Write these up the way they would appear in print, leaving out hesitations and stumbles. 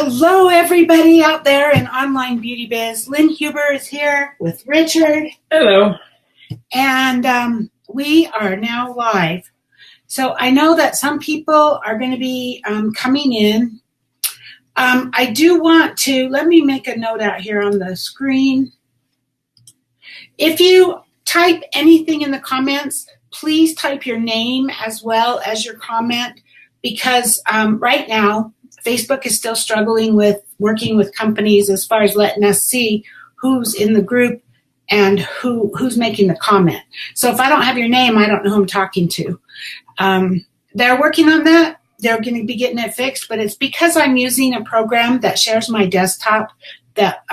Hello, everybody out there in online beauty biz. Lynn Huber is here with Richard. Hello. And we are now live. So I know that some people are going to be coming in. I do want to, let me make a note out here on the screen. If you type anything in the comments, please type your name as well as your comment, because right now, Facebook is still struggling with working with companies as far as letting us see who's in the group and who's making the comment. So if I don't have your name, I don't know who I'm talking to. They're working on that. They're going to be getting it fixed, but it's because I'm using a program that shares my desktop that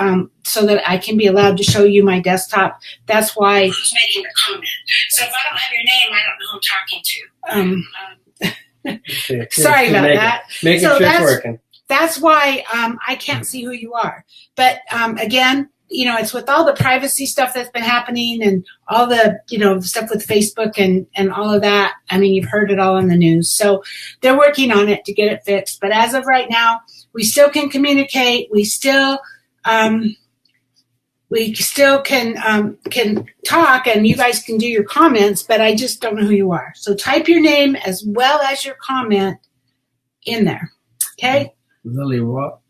so that I can be allowed to show you my desktop. That's why who's making the comment. So if I don't have your name, I don't know who I'm talking to. Sorry about that. Making sure it's working. That's why I can't see who you are. But again, it's with all the privacy stuff that's been happening and all the, stuff with Facebook and all of that. I mean, you've heard it all in the news. So they're working on it to get it fixed. But as of right now, we still can communicate. We still can talk, and you guys can do your comments, but I just don't know who you are. So type your name as well as your comment in there. Okay? Lily, what?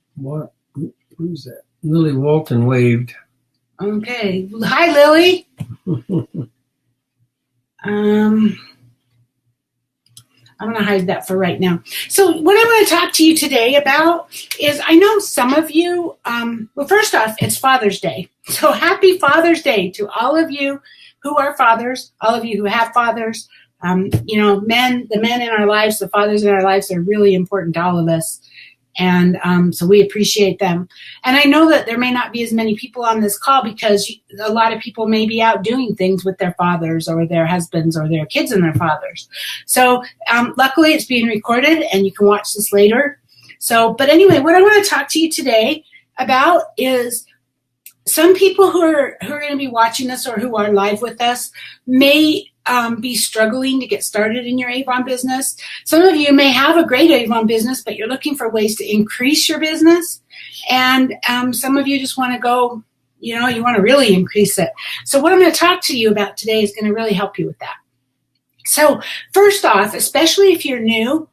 Who's that? Lily Walton waved. Okay. Hi, Lily. I'm going to hide that for right now. So what I want to talk to you today about is, I know some of you, well, first off, it's Father's Day. So happy Father's Day to all of you who are fathers, all of you who have fathers. The men in our lives, the fathers in our lives are really important to all of us. And so we appreciate them. And I know that there may not be as many people on this call because a lot of people may be out doing things with their fathers or their husbands or their kids and their fathers. So luckily it's being recorded and you can watch this later. So, but anyway, what I want to talk to you today about is some people who are going to be watching this or who are live with us may be struggling to get started in your Avon business. Some of you may have a great Avon business, but you're looking for ways to increase your business. And some of you just want to go, you want to really increase it. So what I'm going to talk to you about today is going to really help you with that. So first off, especially if you're new,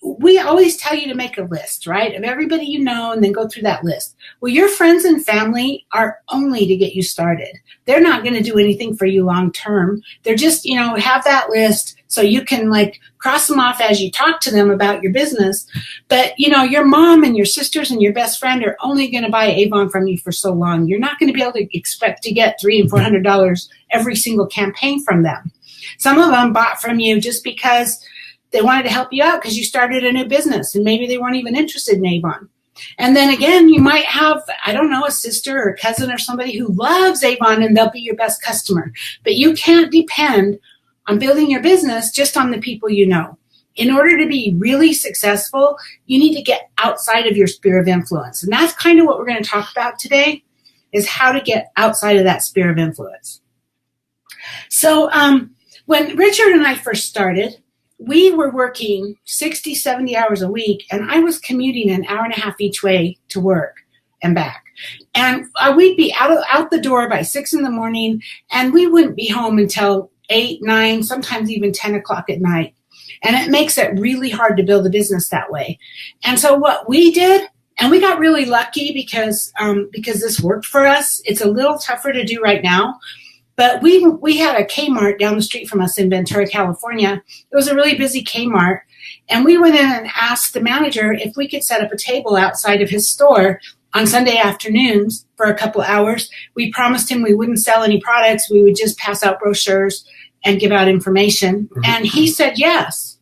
we always tell you to make a list, right, of everybody you know and then go through that list. Well, your friends and family are only to get you started. They're not going to do anything for you long term. They're just, have that list so you can cross them off as you talk to them about your business. But, your mom and your sisters and your best friend are only going to buy Avon from you for so long. You're not going to be able to expect to get $300 and $400 every single campaign from them. Some of them bought from you just because they wanted to help you out because you started a new business and maybe they weren't even interested in Avon. And then again, you might have, a sister or a cousin or somebody who loves Avon and they'll be your best customer. But you can't depend on building your business just on the people you know. In order to be really successful, you need to get outside of your sphere of influence. And that's kind of what we're going to talk about today, is how to get outside of that sphere of influence. So when Richard and I first started, we were working 60, 70 hours a week, and I was commuting an hour and a half each way to work and back. And we'd be out the door by 6 in the morning, and we wouldn't be home until 8, 9, sometimes even 10 o'clock at night. And it makes it really hard to build a business that way. And so what we did, and we got really lucky because this worked for us. It's a little tougher to do right now. But we had a Kmart down the street from us in Ventura, California. It was a really busy Kmart. And we went in and asked the manager if we could set up a table outside of his store on Sunday afternoons for a couple hours. We promised him we wouldn't sell any products. We would just pass out brochures and give out information. Mm-hmm. And he said yes.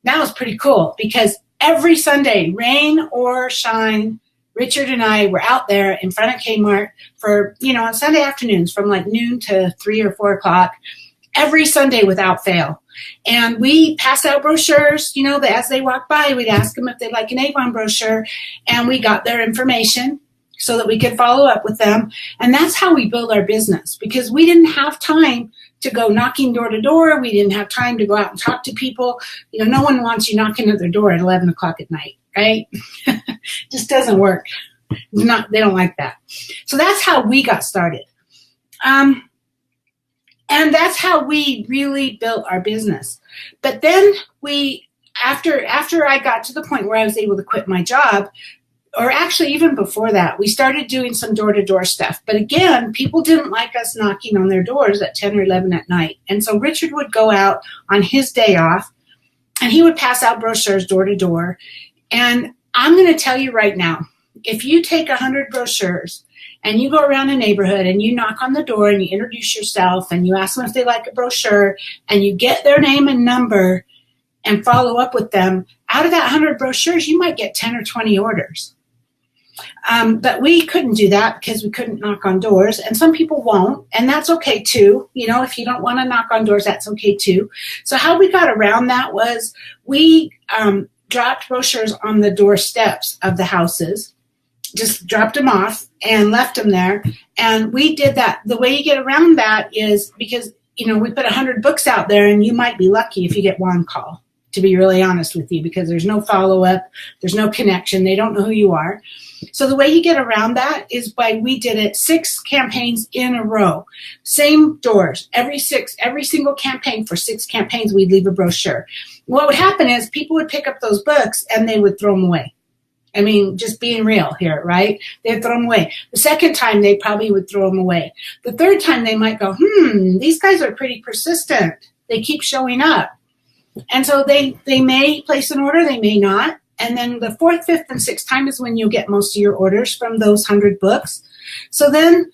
That was pretty cool because every Sunday, rain or shine, Richard and I were out there in front of Kmart for, on Sunday afternoons from noon to 3 or 4 o'clock, every Sunday without fail. And we passed out brochures, as they walked by, we'd ask them if they'd like an Avon brochure, and we got their information so that we could follow up with them. And that's how we build our business, because we didn't have time to go knocking door to door. We didn't have time to go out and talk to people. No one wants you knocking at their door at 11 o'clock at night, right? Just doesn't work. They don't like that. So that's how we got started. And that's how we really built our business. But then after I got to the point where I was able to quit my job, or actually even before that, we started doing some door-to-door stuff. But again, people didn't like us knocking on their doors at 10 or 11 at night. And so Richard would go out on his day off, and he would pass out brochures door-to-door. And I'm going to tell you right now, if you take 100 brochures and you go around a neighborhood and you knock on the door and you introduce yourself and you ask them if they like a brochure and you get their name and number and follow up with them, out of that 100 brochures, you might get 10 or 20 orders. But we couldn't do that because we couldn't knock on doors, and some people won't, and that's okay too. You know, if you don't want to knock on doors, that's okay too. So how we got around that was we dropped brochures on the doorsteps of the houses, just dropped them off and left them there. And we did that. The way you get around that is because, you know, we put 100 books out there, and you might be lucky if you get one call, to be really honest with you, because there's no follow-up, there's no connection, they don't know who you are. So the way you get around that is we did it 6 campaigns in a row, same doors, every single campaign for 6 campaigns, we'd leave a brochure. What would happen is people would pick up those books and they would throw them away. I mean, just being real here, right? They'd throw them away. The second time, they probably would throw them away. The third time, they might go, these guys are pretty persistent. They keep showing up. And so they may place an order, they may not. And then the 4th, 5th, and 6th time is when you'll get most of your orders from those 100 books. So then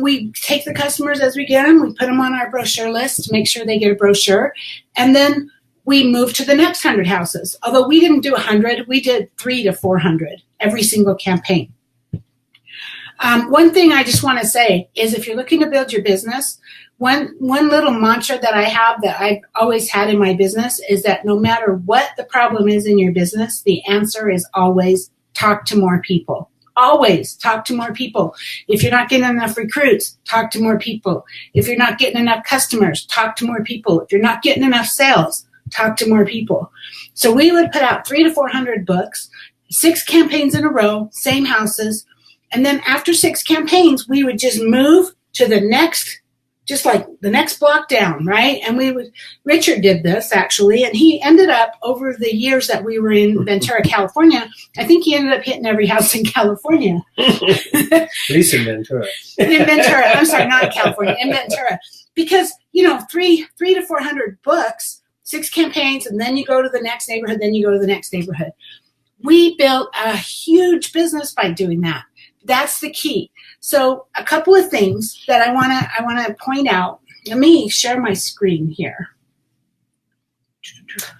we take the customers as we get them, we put them on our brochure list to make sure they get a brochure. And then we move to the next 100 houses. Although we didn't do 100, we did 300 to 400 every single campaign. One thing I just want to say is if you're looking to build your business, one little mantra that I have that I've always had in my business is that no matter what the problem is in your business, the answer is always talk to more people. Always talk to more people. If you're not getting enough recruits, talk to more people. If you're not getting enough customers, talk to more people. If you're not getting enough sales, talk to more people. So we would put out 300 to 400 books, 6 campaigns in a row, same houses. And then after 6 campaigns, we would just move to the next, just like the next block down, right? And Richard did this actually, and he ended up over the years that we were in Ventura, California, I think he ended up hitting every house in California. At least in Ventura. In Ventura, I'm sorry, not in California, in Ventura. Because, you know, 300 to 400 books, 6 campaigns, and then you go to the next neighborhood, then you go to the next neighborhood. We built a huge business by doing that. That's the key. So a couple of things that I want to point out. Let me share my screen here.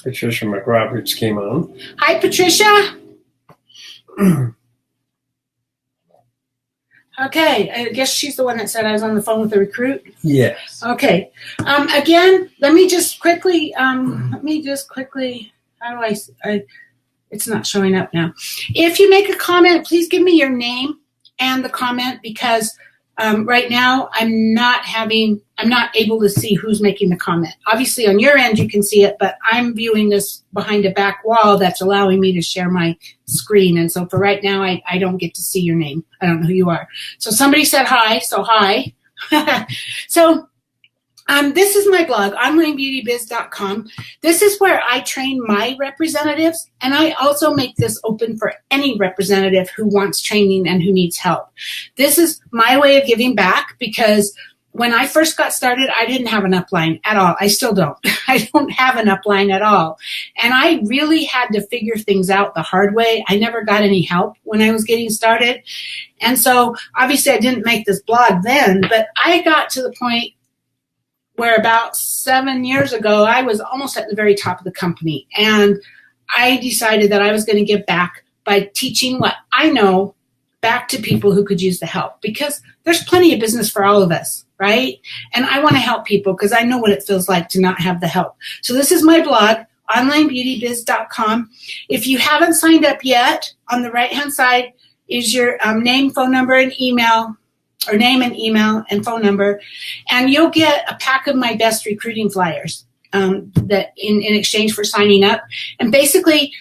Patricia McRoberts came on. Hi, Patricia. Okay, I guess she's the one that said I was on the phone with the recruit. Yes. Okay. Again, let me just quickly, how do I, it's not showing up now. If you make a comment, please give me your name and the comment, because right now I'm not able to see who's making the comment. Obviously on your end you can see it, but I'm viewing this behind a back wall that's allowing me to share my screen. And so for right now, I don't get to see your name. I don't know who you are. So somebody said hi, so hi. So this is my blog, onlinebeautybiz.com. This is where I train my representatives, and I also make this open for any representative who wants training and who needs help. This is my way of giving back, because when I first got started, I didn't have an upline at all. I still don't. I don't have an upline at all. And I really had to figure things out the hard way. I never got any help when I was getting started. And so obviously I didn't make this blog then, but I got to the point where about 7 years ago, I was almost at the very top of the company. And I decided that I was going to give back by teaching what I know back to people who could use the help, because there's plenty of business for all of us, right? And I want to help people because I know what it feels like to not have the help. So this is my blog, onlinebeautybiz.com. If you haven't signed up yet, on the right-hand side is your name, phone number, and email, or name and email and phone number, and you'll get a pack of my best recruiting flyers that in exchange for signing up. And basically,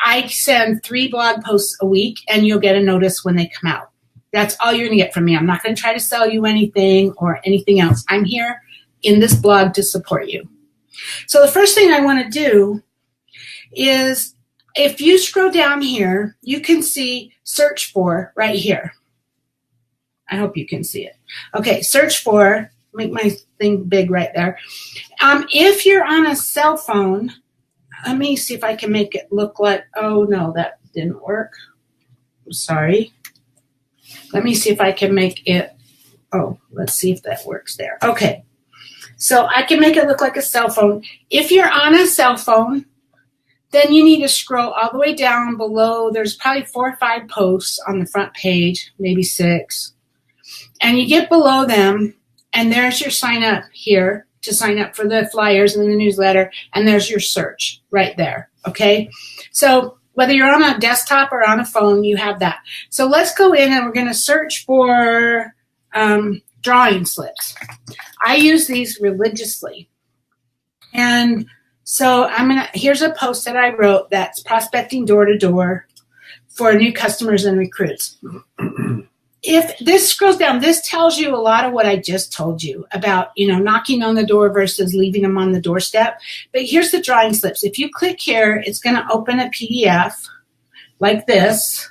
I send 3 blog posts a week, and you'll get a notice when they come out. That's all you're going to get from me. I'm not going to try to sell you anything or anything else. I'm here in this blog to support you. So the first thing I want to do is, if you scroll down here, you can see search for right here. I hope you can see it. Okay, search for, make my thing big right there. If you're on a cell phone, let me see if I can make it look like, oh no, that didn't work. I'm sorry. Let me see if I can make it, oh, let's see if that works there. Okay, so I can make it look like a cell phone. If you're on a cell phone, then you need to scroll all the way down below. There's probably 4 or 5 posts on the front page, maybe 6. And you get below them, and there's your sign up here to sign up for the flyers and the newsletter, and there's your search right there, okay? So whether you're on a desktop or on a phone, you have that. So let's go in, and we're going to search for drawing slips. I use these religiously. And so here's a post that I wrote that's prospecting door to door for new customers and recruits. If this scrolls down, this tells you a lot of what I just told you about, knocking on the door versus leaving them on the doorstep. But here's the drawing slips. If you click here, it's going to open a PDF like this.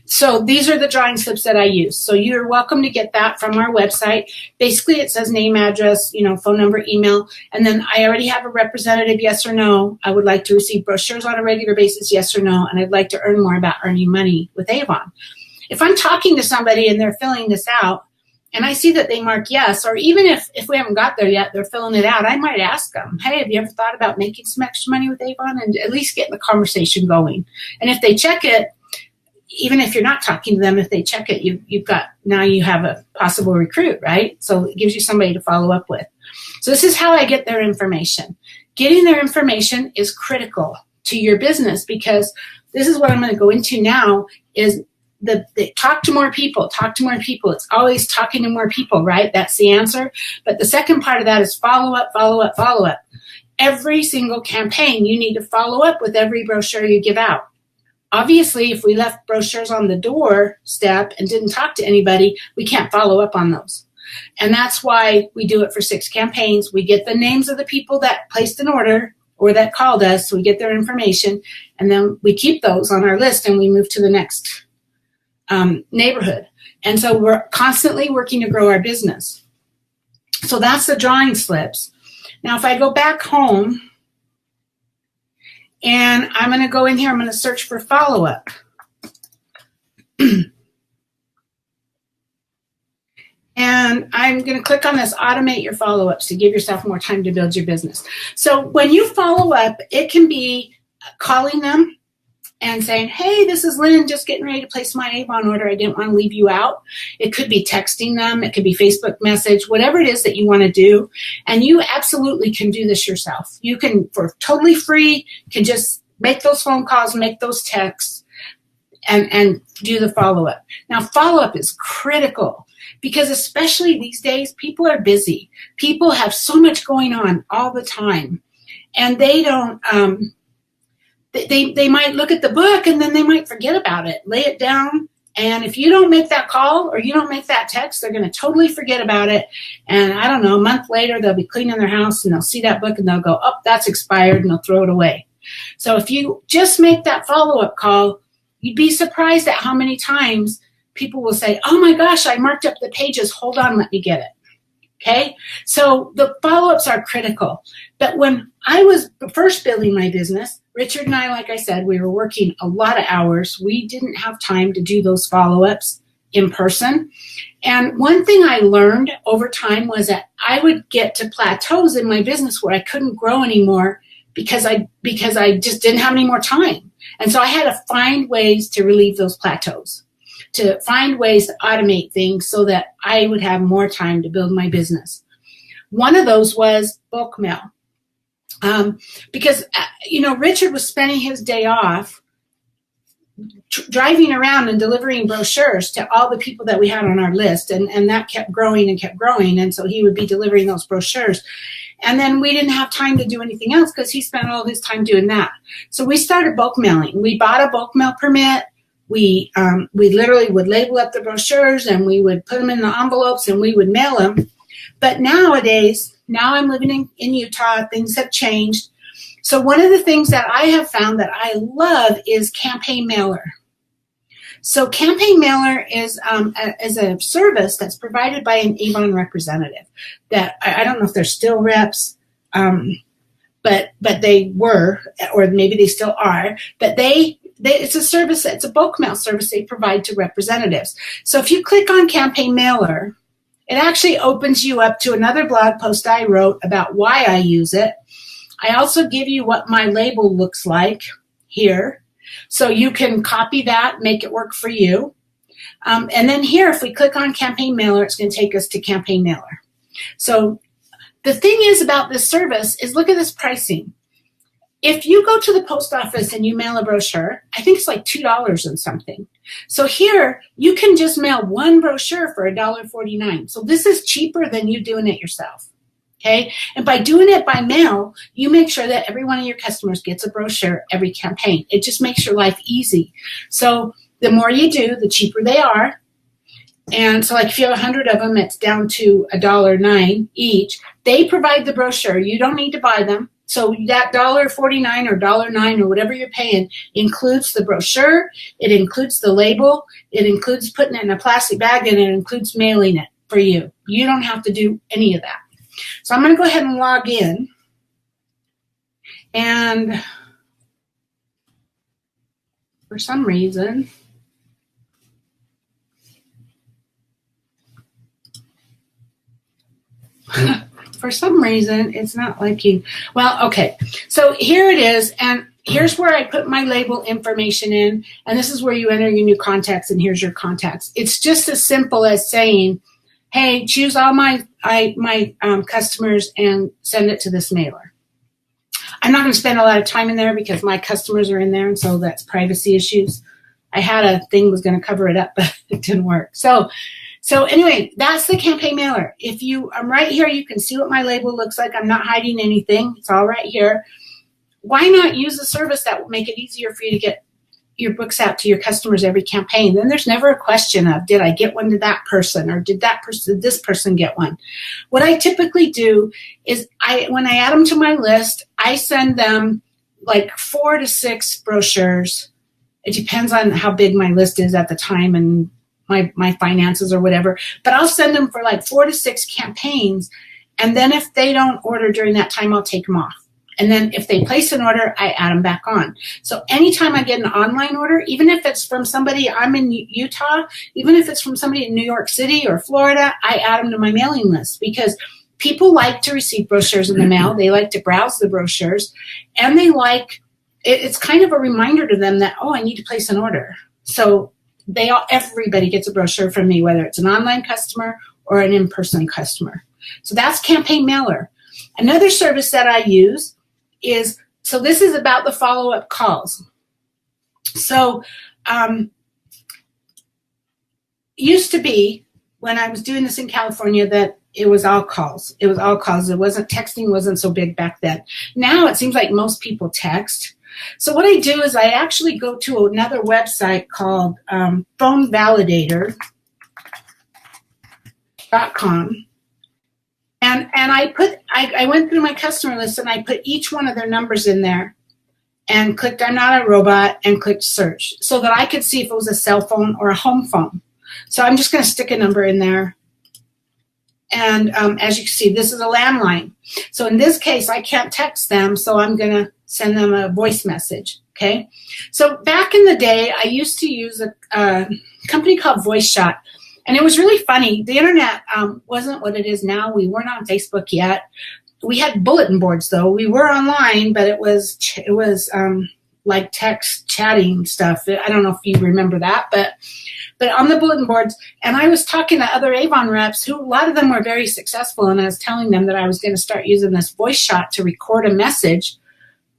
So these are the drawing slips that I use. So you're welcome to get that from our website. Basically, it says name, address, phone number, email. And then I already have a representative, yes or no. I would like to receive brochures on a regular basis, yes or no. And I'd like to earn more about earning money with Avon. If I'm talking to somebody and they're filling this out, and I see that they mark yes, or even if we haven't got there yet, they're filling it out, I might ask them, hey, have you ever thought about making some extra money with Avon? And at least getting the conversation going. And if they check it, even if you're not talking to them, if they check it, now you have a possible recruit, right? So it gives you somebody to follow up with. So this is how I get their information. Getting their information is critical to your business, because this is what I'm going to go into now is the talk to more people. It's always talking to more people, right? That's the answer. But the second part of that is follow up. Every single campaign, you need to follow up with every brochure you give out. Obviously, if we left brochures on the doorstep and didn't talk to anybody, we can't follow up on those. And that's why we do it for 6 campaigns. We get the names of the people that placed an order or that called us. So we get their information, and then we keep those on our list, and we move to the next neighborhood. And so we're constantly working to grow our business. So that's the drawing slips. Now, if I go back home, and I'm going to go in here, I'm going to search for follow-up. And I'm going to click on this automate your follow-ups to give yourself more time to build your business. So when you follow up, it can be calling them and saying, hey, this is Lynn, just getting ready to place my Avon order. I didn't want to leave you out. It could be texting them. It could be Facebook message, whatever it is that you want to do. And you absolutely can do this yourself. You can, for totally free, can just make those phone calls, make those texts, and do the follow-up. Now, follow-up is critical because especially these days, people are busy. People have so much going on all the time. And they don't... They might look at the book and then they might forget about it, lay it down. And if you don't make that call or you don't make that text, they're going to totally forget about it. And I don't know, a month later, they'll be cleaning their house and they'll see that book and they'll go, oh, that's expired, and they'll throw it away. So if you just make that follow-up call, you'd be surprised at how many times people will say, oh my gosh, I marked up the pages. Hold on, let me get it. Okay, so the follow-ups are critical. But when I was first building my business, Richard and I, like I said, we were working a lot of hours. We didn't have time to do those follow-ups in person. And one thing I learned over time was that I would get to plateaus in my business where I couldn't grow anymore because I just didn't have any more time. And so I had to find ways to relieve those plateaus, to find ways to automate things so that I would have more time to build my business. One of those was bulk mail. Because, Richard was spending his day off driving around and delivering brochures to all the people that we had on our list. And that kept growing and kept growing. And so he would be delivering those brochures. And then we didn't have time to do anything else because he spent all his time doing that. So we started bulk mailing. We bought a bulk mail permit. We literally would label up the brochures and we would put them in the envelopes and we would mail them. But nowadays, now I'm living in Utah, things have changed. So one of the things that I have found that I love is campaign mailer. So campaign mailer is a service that's provided by an Avon representative. That I don't know if they're still reps, but they were, or maybe they still are. But it's a service. It's a bulk mail service they provide to representatives. So if you click on campaign mailer, it actually opens you up to another blog post I wrote about why I use it. I also give you what my label looks like here. So you can copy that, make it work for you. And then here, if we click on campaign mailer, it's going to take us to campaign mailer. So the thing is about this service is look at this pricing. If you go to the post office and you mail a brochure, I think it's like $2 and something. So here, you can just mail one brochure for $1.49. So this is cheaper than you doing it yourself. Okay, and by doing it by mail, you make sure that every one of your customers gets a brochure every campaign. It just makes your life easy. So the more you do, the cheaper they are. And so like if you have 100 of them, it's down to $1.09 each. They provide the brochure. You don't need to buy them. So that $1.49 or $1.09 or whatever you're paying includes the brochure. It includes the label. It includes putting it in a plastic bag, and it includes mailing it for you. You don't have to do any of that. So I'm going to go ahead and log in. And for some reason, it's not liking. Well, okay. So here it is. And here's where I put my label information in. And this is where you enter your new contacts. And here's your contacts. It's just as simple as saying, hey, choose all my customers and send it to this mailer. I'm not going to spend a lot of time in there because my customers are in there, and so that's privacy issues. I had a thing was going to cover it up, but it didn't work. So anyway, that's the campaign mailer. I'm right here, you can see what my label looks like. I'm not hiding anything. It's all right here. Why not use a service that will make it easier for you to get your books out to your customers every campaign? Then there's never a question of, did I get one to that person, or did this person get one? What I typically do is when I add them to my list, I send them like 4 to 6 brochures. It depends on how big my list is at the time and my finances or whatever, but I'll send them for like 4 to 6 campaigns. And then if they don't order during that time, I'll take them off. And then if they place an order, I add them back on. So anytime I get an online order, even if it's from somebody, I'm in Utah, even if it's from somebody in New York City or Florida, I add them to my mailing list because people like to receive brochures in the mail. They like to browse the brochures, and they like, it's kind of a reminder to them that, oh, I need to place an order. So everybody gets a brochure from me, whether it's an online customer or an in-person customer. So that's campaign mailer. Another service that I use is, so this is about the follow-up calls. So used to be, when I was doing this in California, that it was all calls. It was all calls. It wasn't, texting wasn't so big back then. Now it seems like most people text. So what I do is I actually go to another website called phonevalidator.com. And I went through my customer list and I put each one of their numbers in there and clicked I'm not a robot and clicked search so that I could see if it was a cell phone or a home phone. So I'm just going to stick a number in there. And as you can see, this is a landline. So in this case, I can't text them, so I'm going to send them a voice message. Okay. So back in the day, I used to use a company called Voice Shot. And it was really funny. The internet wasn't what it is now. We weren't on Facebook yet. We had bulletin boards, though. We were online, but it was like text chatting stuff. I don't know if you remember that, but on the bulletin boards. And I was talking to other Avon reps who, a lot of them were very successful. And I was telling them that I was going to start using this Voice Shot to record a message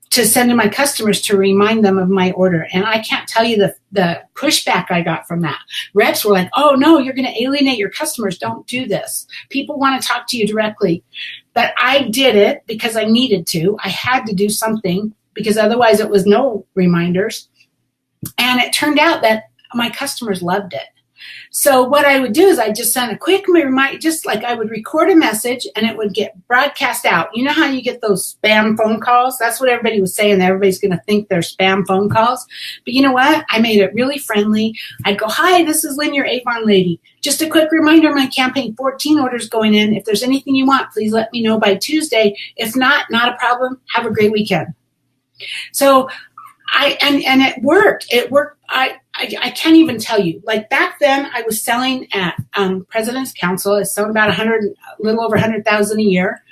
to send to my customers to remind them of my order. And I can't tell you the pushback I got from that. Reps were like, oh, no, you're going to alienate your customers. Don't do this. People want to talk to you directly. But I did it because I needed to. I had to do something because otherwise it was no reminders. And it turned out that my customers loved it. So what I would do is I just send a quick reminder, just like I would record a message and it would get broadcast out. You know how you get those spam phone calls? That's what everybody was saying. Everybody's going to think they're spam phone calls. But you know what? I made it really friendly. I'd go, hi, this is Lynn, your Avon lady. Just a quick reminder, my campaign, 14 orders going in. If there's anything you want, please let me know by Tuesday. If not, not a problem. Have a great weekend. So and it worked. It worked. I can't even tell you. Like back then, I was selling at President's Council. I sold about a little over 100,000 a year.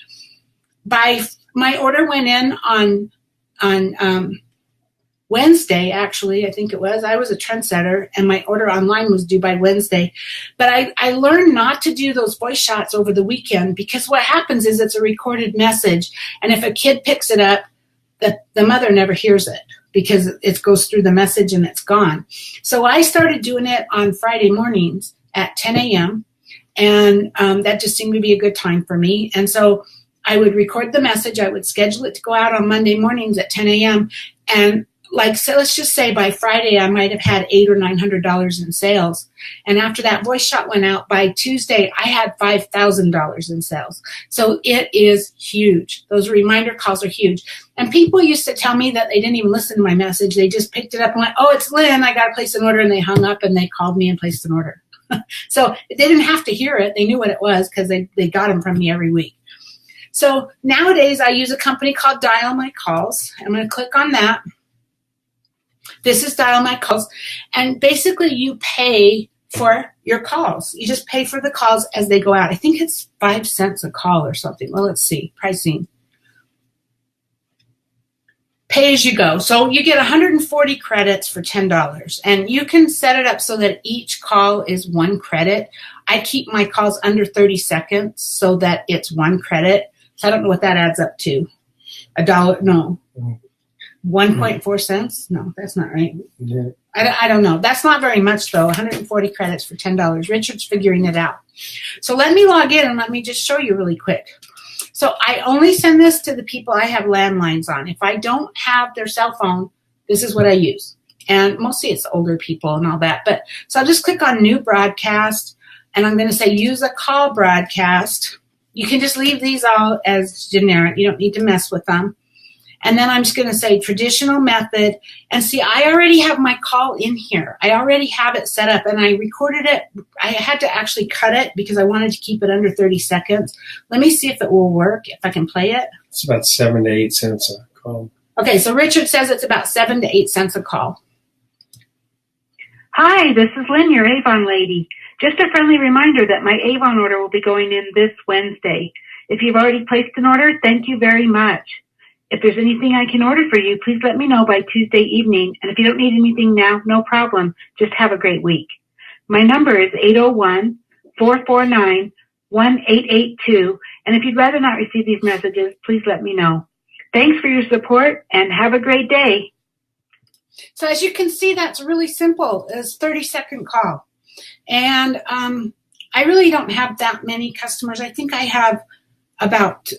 By my order went in on Wednesday. Actually, I think it was. I was a trendsetter, and my order online was due by Wednesday. But I learned not to do those voice shots over the weekend because what happens is it's a recorded message, and if a kid picks it up, the mother never hears it, because it goes through the message and it's gone. So I started doing it on Friday mornings at 10 a.m. And that just seemed to be a good time for me. And so I would record the message. I would schedule it to go out on Monday mornings at 10 a.m. And so let's just say by Friday, I might have had $800 or $900 in sales. And after that voice shot went out, by Tuesday, I had $5,000 in sales. So it is huge. Those reminder calls are huge. And people used to tell me that they didn't even listen to my message. They just picked it up and went, oh, it's Lynn. I got to place an order. And they hung up and they called me and placed an order. So they didn't have to hear it. They knew what it was because they got them from me every week. So nowadays, I use a company called Dial My Calls. I'm going to click on that. This is Dial My Calls. And basically, you pay for your calls. You just pay for the calls as they go out. I think it's 5 cents a call or something. Well, let's see. Pricing. Pay as you go. So you get 140 credits for $10. And you can set it up so that each call is 1 credit. I keep my calls under 30 seconds so that it's 1 credit. So I don't know what that adds up to. $1? No. 1.4 cents? No, that's not right. Yeah. I don't know. That's not very much, though. 140 credits for $10. Richard's figuring it out. So let me log in and let me just show you really quick. So I only send this to the people I have landlines on. If I don't have their cell phone, this is what I use. And mostly it's older people and all that. But so I'll just click on New Broadcast, and I'm going to say Use a Call Broadcast. You can just leave these all as generic. You don't need to mess with them. And then I'm just going to say traditional method. And see, I already have my call in here. I already have it set up, and I recorded it. I had to actually cut it because I wanted to keep it under 30 seconds. Let me see if it will work, if I can play it. It's about 7 to 8 cents a call. Okay, so Richard says it's about 7 to 8 cents a call. Hi, this is Lynn, your Avon lady. Just a friendly reminder that my Avon order will be going in this Wednesday. If you've already placed an order, thank you very much. If there's anything I can order for you, please let me know by Tuesday evening. And if you don't need anything now, no problem. Just have a great week. My number is 801-449-1882. And if you'd rather not receive these messages, please let me know. Thanks for your support and have a great day. So as you can see, that's really simple. It's a 30-second call. And I really don't have that many customers. I think I have about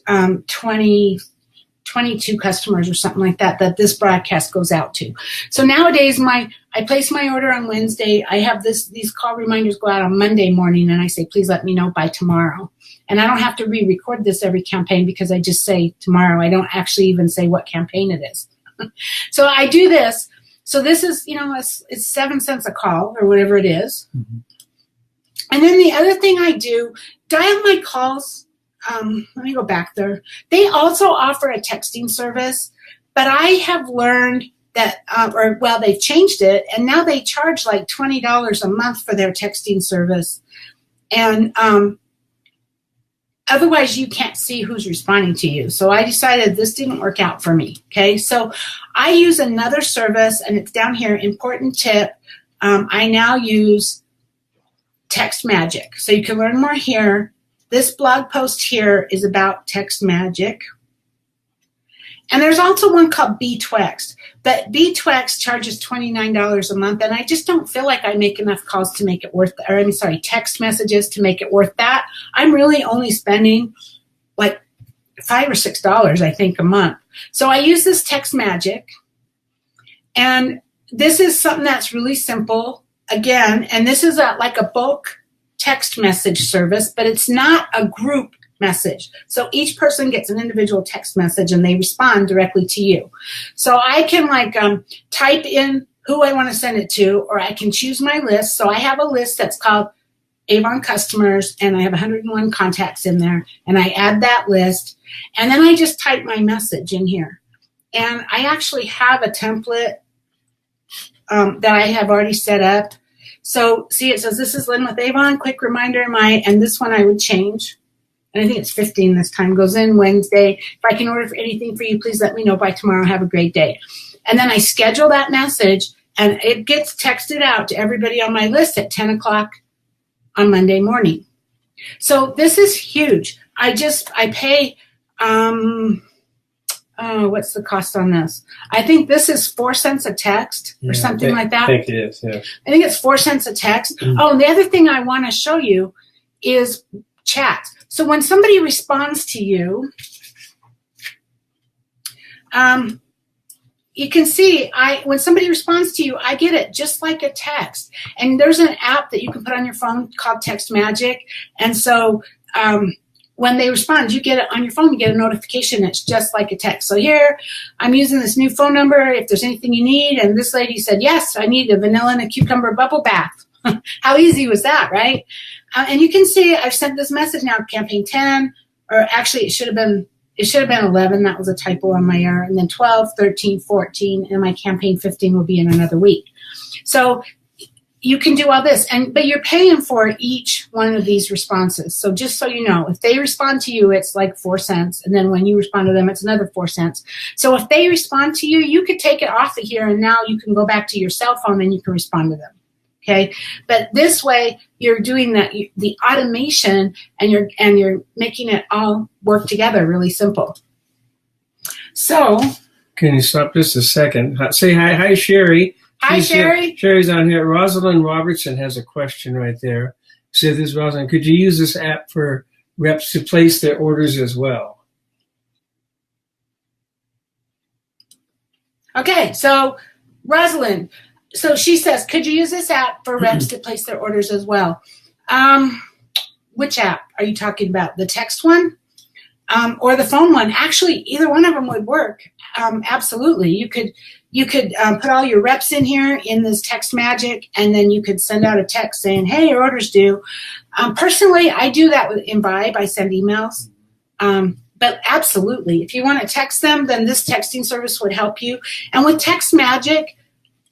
22 customers or something like that this broadcast goes out to. So nowadays, I place my order on Wednesday. I have these call reminders go out on Monday morning, and I say, please let me know by tomorrow. And I don't have to re-record this every campaign because I just say tomorrow. I don't actually even say what campaign it is. So I do this. So this is, it's 7 cents a call or whatever it is. Mm-hmm. And then the other thing I do, Dial My Calls. Let me go back there. They also offer a texting service, but I have learned that, they've changed it, and now they charge like $20 a month for their texting service. And otherwise, you can't see who's responding to you. So I decided this didn't work out for me. Okay, so I use another service, and it's down here, important tip. I now use Text Magic. So you can learn more here. This blog post here is about Text Magic. And there's also one called BTwext. But BTwext charges $29 a month, and I just don't feel like I make enough calls to make it worth that. Text messages to make it worth that. I'm really only spending like $5 or $6, I think, a month. So I use this Text Magic, and this is something that's really simple. Again, and this is like a bulk text message service, but it's not a group message. So each person gets an individual text message and they respond directly to you. So I can type in who I want to send it to, or I can choose my list. So I have a list that's called Avon Customers, and I have 101 contacts in there, and I add that list, and then I just type my message in here. And I actually have a template that I have already set up. So see, it says, this is Lynn with Avon, quick reminder, and this one I would change. And I think it's 15 this time, goes in Wednesday. If I can order for anything for you, please let me know by tomorrow. Have a great day. And then I schedule that message, and it gets texted out to everybody on my list at 10 o'clock on Monday morning. So this is huge. I pay, what's the cost on this? I think this is 4 cents a text or something like that. I think it is, yeah. I think it's 4 cents a text. Oh, and the other thing I want to show you is chat. So when somebody responds to you, you can see when somebody responds to you, I get it just like a text. And there's an app that you can put on your phone called Text Magic. And so when they respond, you get it on your phone, you get a notification. It's just like a text. So here, I'm using this new phone number if there's anything you need. And this lady said, yes, I need a vanilla and a cucumber bubble bath. How easy was that, right? And you can see I've sent this message now, campaign 10, or actually it should have been 11. That was a typo on my error. And then 12, 13, 14, and my campaign 15 will be in another week. So you can do all this, but you're paying for each one of these responses. So just so you know, if they respond to you, it's like 4 cents. And then when you respond to them, it's another 4 cents. So if they respond to you, you could take it off of here, and now you can go back to your cell phone and you can respond to them. Okay, but this way you're doing the automation, and you're making it all work together. Really simple. So, can you stop just a second? Say hi, Sherry. Hi, Sherry. Sherry's on here. Rosalind Robertson has a question right there. So this is Rosalind. Could you use this app for reps to place their orders as well? Okay, so Rosalind. So she says, could you use this app for reps to place their orders as well? Which app are you talking about? The text one or the phone one? Actually, either one of them would work. Absolutely. You could put all your reps in here in this Text Magic, and then you could send out a text saying, hey, your order's due. Personally, I do that with Imbibe. I send emails. But absolutely, if you want to text them, then this texting service would help you. And with Text Magic,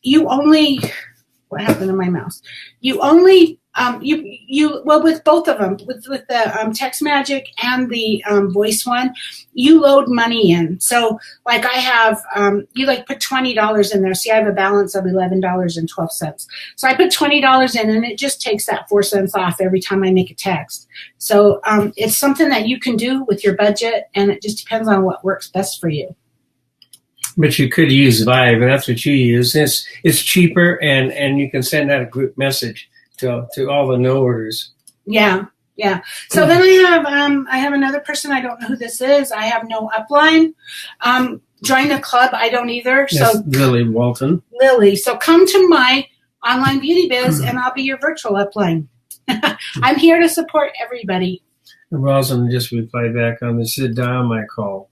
what happened to my mouse? You only, with both of them, with the Text Magic and the voice one, you load money in. So like I have, you put $20 in there. See, I have a balance of $11.12. So I put $20 in, and it just takes that 4 cents off every time I make a text. So it's something that you can do with your budget, and it just depends on what works best for you. But you could use Vibe, and that's what you use. It's cheaper, and you can send out a group message to all the no orders. Yeah. So then I have another person. I don't know who this is. I have no upline. Join the club. I don't either. Yes, so Lily Walton. Lily. So come to my online beauty biz, and I'll be your virtual upline. I'm here to support everybody. And Rosalind just replied back on this. Said dial my call.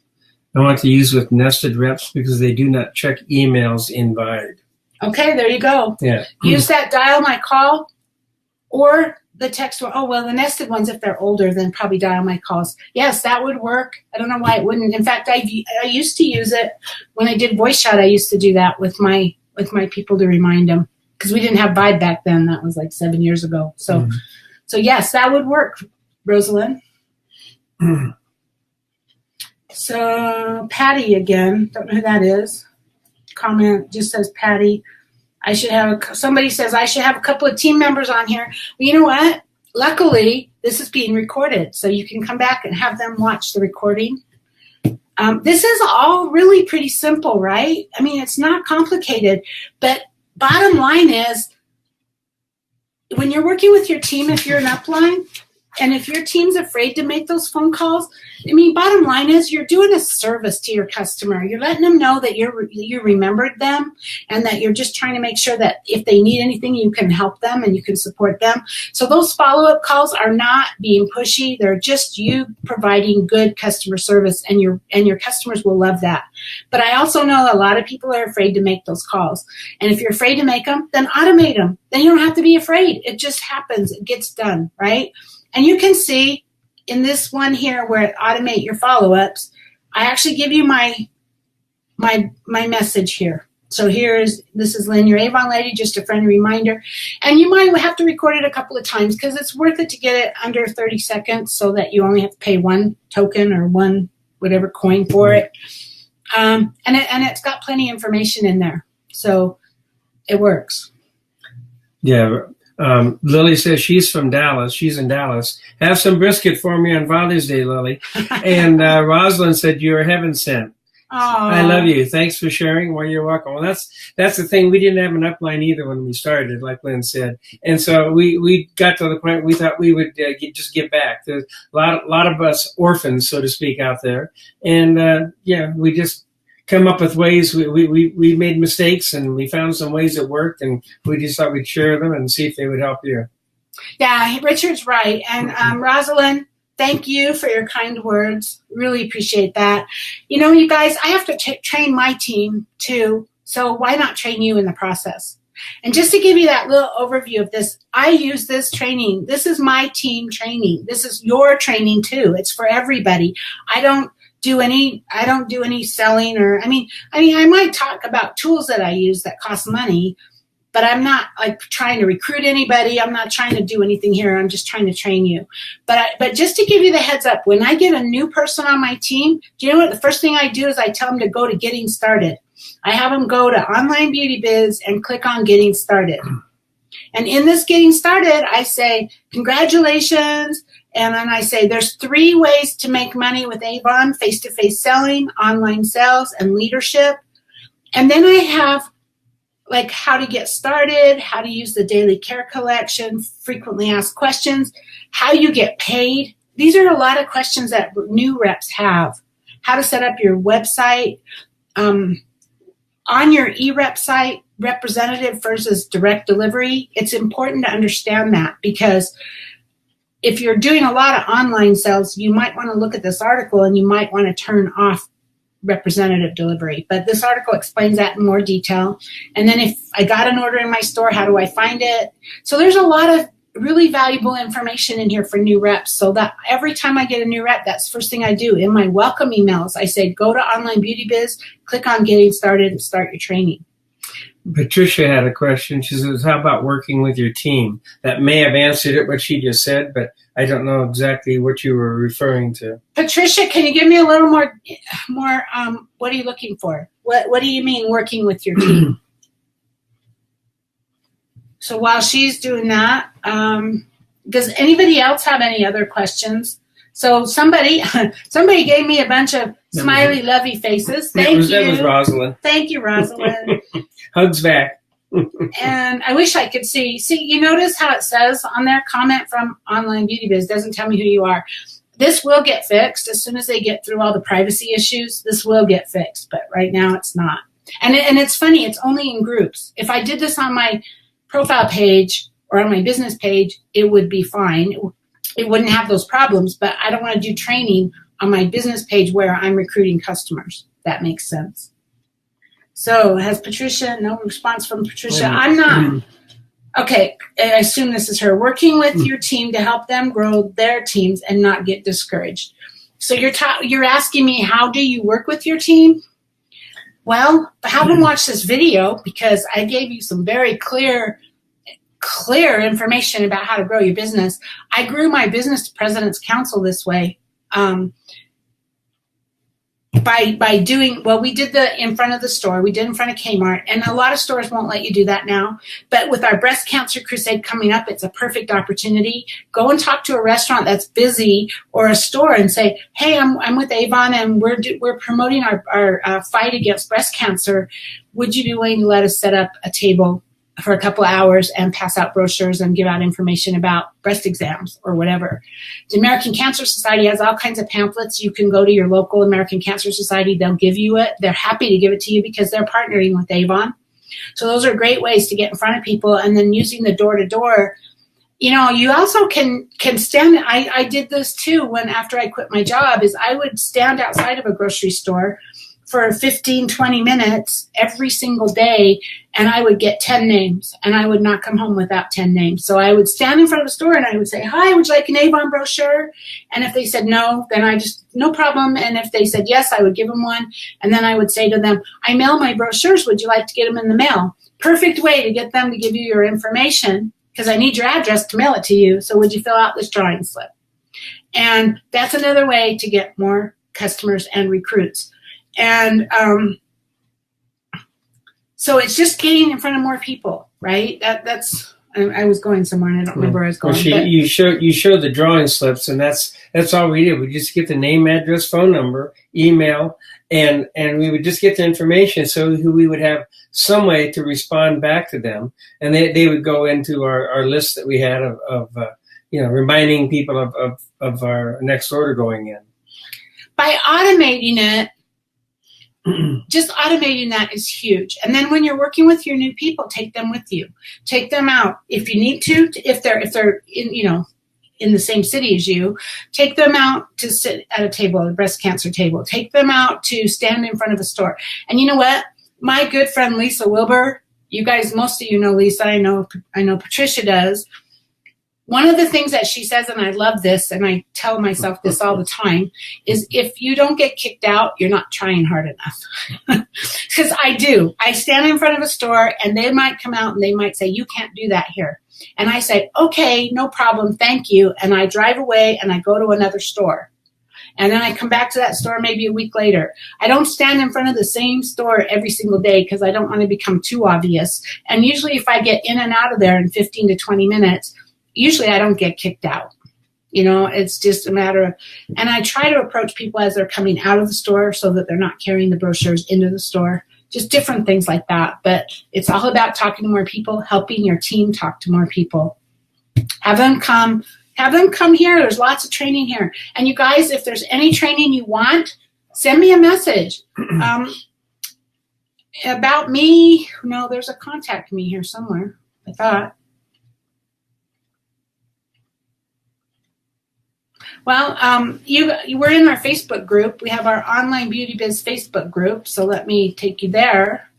I want to use with nested reps because they do not check emails in Vibe. Okay, there you go. Yeah. Use that dial my call or the text one. Oh, well, the nested ones, if they're older, then probably dial my calls. Yes, that would work. I don't know why it wouldn't. In fact, I used to use it when I did voice chat. I used to do that with my people to remind them, because we didn't have Vibe back then. That was like 7 years ago. So, So yes, that would work, Rosalind. So Patty again, don't know who that is. Comment just says Patty. Somebody says I should have a couple of team members on here. Well, you know what? Luckily, this is being recorded, so you can come back and have them watch the recording. This is all really pretty simple, right? I mean, it's not complicated, but bottom line is, when you're working with your team, if you're an upline, And if your team's afraid to make those phone calls, I mean, bottom line is you're doing a service to your customer. You're letting them know that you remembered them and that you're just trying to make sure that if they need anything, you can help them and you can support them. So those follow-up calls are not being pushy. They're just you providing good customer service, and your customers will love that. But I also know a lot of people are afraid to make those calls. And if you're afraid to make them, then automate them. Then you don't have to be afraid. It just happens. It gets done, right? And you can see in this one here where it automate your follow-ups, I actually give you my message here. So this is Lynn, your Avon lady, just a friendly reminder. And you might have to record it a couple of times because it's worth it to get it under 30 seconds so that you only have to pay one token or one whatever coin for it. And it's got plenty of information in there. So it works. Yeah. Lily says she's from Dallas. She's in Dallas. Have some brisket for me on Father's Day, Lily. And Rosalind said you are heaven sent. Aww. I love you. Thanks for sharing. Well, you're welcome. Well, that's the thing. We didn't have an upline either when we started, like Lynn said. And so we got to the point we thought we would just give back. There's a lot of us orphans, so to speak, out there. And we just come up with ways. We made mistakes and we found some ways that worked, and we just thought we'd share them and see if they would help you. Yeah, Richard's right. And Rosalind, thank you for your kind words. Really appreciate that. You know, you guys, I have to train my team too. So why not train you in the process? And just to give you that little overview of this, I use this training. This is my team training. This is your training too. It's for everybody. I don't do any selling, or I mean I might talk about tools that I use that cost money, but I'm not like trying to recruit anybody. I'm not trying to do anything here. I'm just trying to train you. But just to give you the heads up, when I get a new person on my team, do you know what? The first thing I do is I tell them to go to Getting Started. I have them go to Online Beauty Biz and click on Getting Started. And in this Getting Started, I say, congratulations. And then I say, there's 3 ways to make money with Avon: face-to-face selling, online sales, and leadership. And then I have like how to get started, how to use the daily care collection, frequently asked questions, how you get paid. These are a lot of questions that new reps have. How to set up your website. On your eRep site, representative versus direct delivery, it's important to understand that, because if you're doing a lot of online sales, you might want to look at this article and you might want to turn off representative delivery. But this article explains that in more detail. And then if I got an order in my store, how do I find it? So there's a lot of really valuable information in here for new reps. So that every time I get a new rep, that's the first thing I do. In my welcome emails, I say, go to Online Beauty Biz, click on Getting Started, and start your training. Patricia had a question. She says, how about working with your team? That may have answered it, what she just said, but I don't know exactly what you were referring to. Patricia, can you give me a little more what are you looking for? What do you mean working with your team? So while she's doing that, does anybody else have any other questions? So somebody gave me a bunch of smiley, lovey faces. Thank you. That was Rosalind. Thank you, Rosalind. Hugs back. And I wish I could see. See, you notice how it says on there, comment from Online Beauty Biz. Doesn't tell me who you are. This will get fixed as soon as they get through all the privacy issues. This will get fixed, but right now it's not. And it's funny. It's only in groups. If I did this on my profile page or on my business page, it would be fine. It wouldn't have those problems, but I don't want to do training on my business page where I'm recruiting customers. That makes sense. So has Patricia, no response from Patricia. I'm not. Okay, I assume this is her. Working with your team to help them grow their teams and not get discouraged. So you're asking me, how do you work with your team? Well, have them watch this video, because I gave you some very clear information about how to grow your business. I grew my business to President's Council this way. By doing, well, we did the in front of the store, we did in front of Kmart, and a lot of stores won't let you do that now. But with our breast cancer crusade coming up, it's a perfect opportunity. Go and talk to a restaurant that's busy or a store and say, hey, I'm with Avon and we're promoting our fight against breast cancer. Would you be willing to let us set up a table for a couple of hours and pass out brochures and give out information about breast exams or whatever. The American Cancer Society has all kinds of pamphlets. You can go to your local American Cancer Society. They'll give you it. They're happy to give it to you because they're partnering with Avon. So those are great ways to get in front of people. And then using the door-to-door, you know, you also can stand. I did this too when after I quit my job is I would stand outside of a grocery store for 15, 20 minutes every single day, and I would get 10 names, and I would not come home without 10 names. So I would stand in front of a store, and I would say, hi, would you like an Avon brochure? And if they said no, then I just, no problem. And if they said yes, I would give them one. And then I would say to them, I mail my brochures. Would you like to get them in the mail? Perfect way to get them to give you your information, because I need your address to mail it to you. So would you fill out this drawing slip? And that's another way to get more customers and recruits. And so it's just getting in front of more people, right? That's I was going somewhere and I don't remember where I was going. Well, you showed the drawing slips, and that's all we did. We just get the name, address, phone number, email, and we would just get the information so we would have some way to respond back to them, and they would go into our list that we had of reminding people of our next order going in. By automating it, just automating that is huge. And then when you're working with your new people, take them with you. Take them out if you need to. If they're in the same city as you, take them out to sit at a table, a breast cancer table. Take them out to stand in front of a store. And you know what? My good friend Lisa Wilbur, you guys, most of you know Lisa. I know Patricia does. One of the things that she says, and I love this, and I tell myself this all the time, is if you don't get kicked out, you're not trying hard enough. Because I do. I stand in front of a store, and they might come out, and they might say, you can't do that here. And I say, okay, no problem, thank you. And I drive away, and I go to another store. And then I come back to that store maybe a week later. I don't stand in front of the same store every single day because I don't want to become too obvious. And usually if I get in and out of there in 15 to 20 minutes, usually I don't get kicked out. You know, it's just a matter of, and I try to approach people as they're coming out of the store so that they're not carrying the brochures into the store, just different things like that. But it's all about talking to more people, helping your team talk to more people. Have them come here. There's lots of training here. And you guys, if there's any training you want, send me a message. About me, no, there's a contact me here somewhere, I thought. Well, you were in our Facebook group. We have our Online Beauty Biz Facebook group, so let me take you there.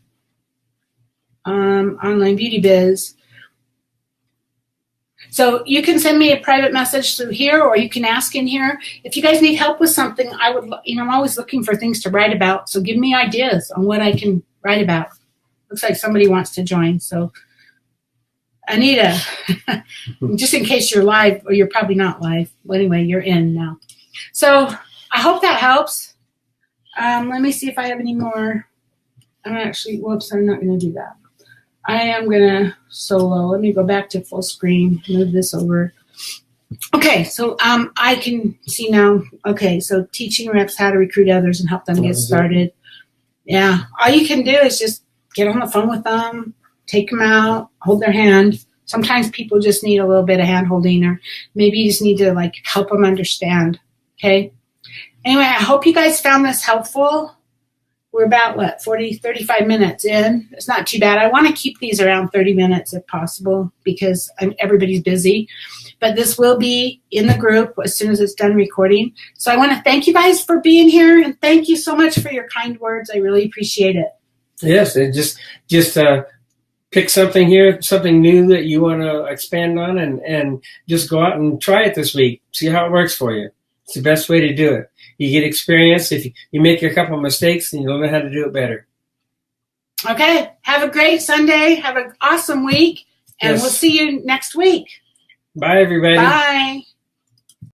Online Beauty Biz. So you can send me a private message through here, or you can ask in here. If you guys need help with something, I'm always looking for things to write about. So give me ideas on what I can write about. Looks like somebody wants to join. So Anita, just in case you're live, or you're probably not live. Well, anyway, you're in now. So I hope that helps. Let me see if I have any more. I'm not going to do that. I am going to solo. Let me go back to full screen, move this over. Okay, so I can see now. Okay, so teaching reps how to recruit others and help them get started. Yeah, all you can do is just get on the phone with them, take them out, hold their hand. Sometimes people just need a little bit of hand holding, or maybe you just need to help them understand. Okay. Anyway, I hope you guys found this helpful. We're about 35 minutes in. It's not too bad. I want to keep these around 30 minutes if possible because everybody's busy. But this will be in the group as soon as it's done recording. So I want to thank you guys for being here, and thank you so much for your kind words. I really appreciate it. Yes, and just pick something here, something new that you want to expand on, and just go out and try it this week. See how it works for you. It's the best way to do it. You get experience. If you make a couple of mistakes, then you'll learn how to do it better. Okay. Have a great Sunday. Have an awesome week, and We'll see you next week. Bye, everybody. Bye.